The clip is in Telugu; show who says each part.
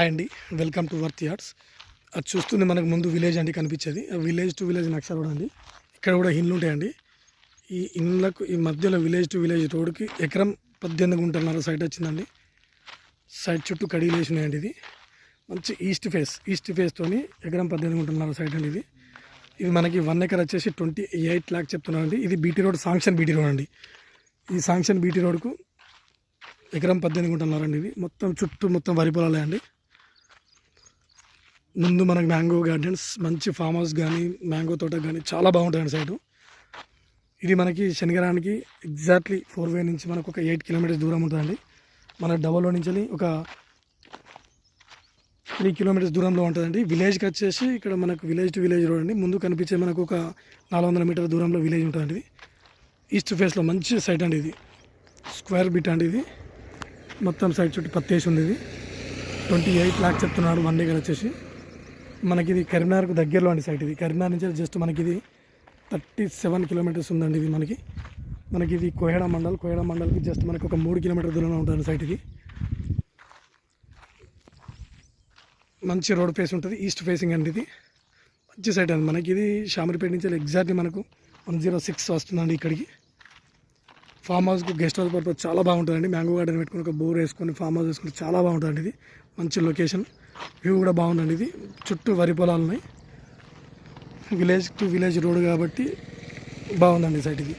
Speaker 1: హాయ్ అండి, వెల్కమ్ టు వర్త్ యార్డ్స్. అది చూస్తుంది మనకు ముందు విలేజ్ అండి కనిపించేది. విలేజ్ టు విలేజ్ నక్ష రోడ్ అండి. ఇక్కడ కూడా ఇండ్లు ఉంటాయండి. ఈ ఇండ్లకు ఈ మధ్యలో విలేజ్ టు విలేజ్ రోడ్కి ఎకరం 18 గుంటలన్నర సైట్ వచ్చిందండి. సైట్ చుట్టూ కడిగిలు వేసినాయండి. ఇది మంచి ఈస్ట్ ఫేస్తోని ఎకరం 18 గుంటలన్నర సైట్ అండి. ఇది మనకి 1 ఎకర్ వచ్చేసి 28 lakhs చెప్తున్నారండి. ఇది BT road, sanction BT road అండి. ఈ శాంక్షన్ బీటీ రోడ్కు ఎకరం 18 గుంటలన్నర అండి. ఇది మొత్తం చుట్టూ మొత్తం వరి పొలాలే అండి. ముందు మనకు మ్యాంగో గార్డెన్స్, మంచి ఫామ్ హౌస్ కానీ మ్యాంగో తోట కానీ చాలా బాగుంటుందండి సైటు. ఇది మనకి శనిగరానికి ఎగ్జాక్ట్లీ 4 నుంచి మనకు ఒక 8 kilometers దూరం ఉంటుందండి. మన డబల్లో నుంచి ఒక 3 kilometers దూరంలో ఉంటుందండి. విలేజ్కి వచ్చేసి ఇక్కడ మనకు విలేజ్ టు విలేజ్ రోడ్ అండి. ముందు కనిపించే మనకు ఒక 400 మీటర్ల దూరంలో విలేజ్ ఉంటుందండి. ఇది ఈస్ట్ ఫేస్లో మంచి సైట్ అండి. ఇది స్క్వేర్ బిట్ అండి. ఇది మొత్తం సైట్ చుట్టూ పత్తేసి ఉంది. ఇది 28 lakhs చెప్తున్నాడు 1 acre వచ్చేసి. మనకి ఇది కరీంనగర్కు దగ్గరలో అండి సైట్. ఇది కరీంనగర్ నుంచి జస్ట్ మనకి ఇది 37 kilometers ఉందండి. ఇది మనకి ఇది కోహెడ మండల్కి జస్ట్ మనకి ఒక 3 kilometers దూరంలో ఉంటుంది సైట్. ఇది మంచి రోడ్ ఫేస్ ఉంటుంది, ఈస్ట్ ఫేసింగ్ అండి. ఇది మంచి సైట్ అండి. మనకి ఇది షామరిపేట నుంచి ఎగ్జాక్ట్లీ మనకు 106 వస్తుందండి. ఇక్కడికి ఫామ్ హౌస్కు గెస్ట్ హౌస్ పర్పస్ చాలా బాగుంటుందండి. మ్యాంగో గార్డెన్ పెట్టుకుని ఒక బోర్ వేసుకొని ఫామ్ హౌస్ వేసుకుంటే చాలా బాగుంటుందండి. ఇది మంచి లొకేషన్, వ్యూ కూడా బాగుందండి. ఇది చుట్టూ వరి పొలాలు ఉన్నాయి. విలేజ్ టు విలేజ్ రోడ్ కాబట్టి బాగుందండి సైట్ ఇది.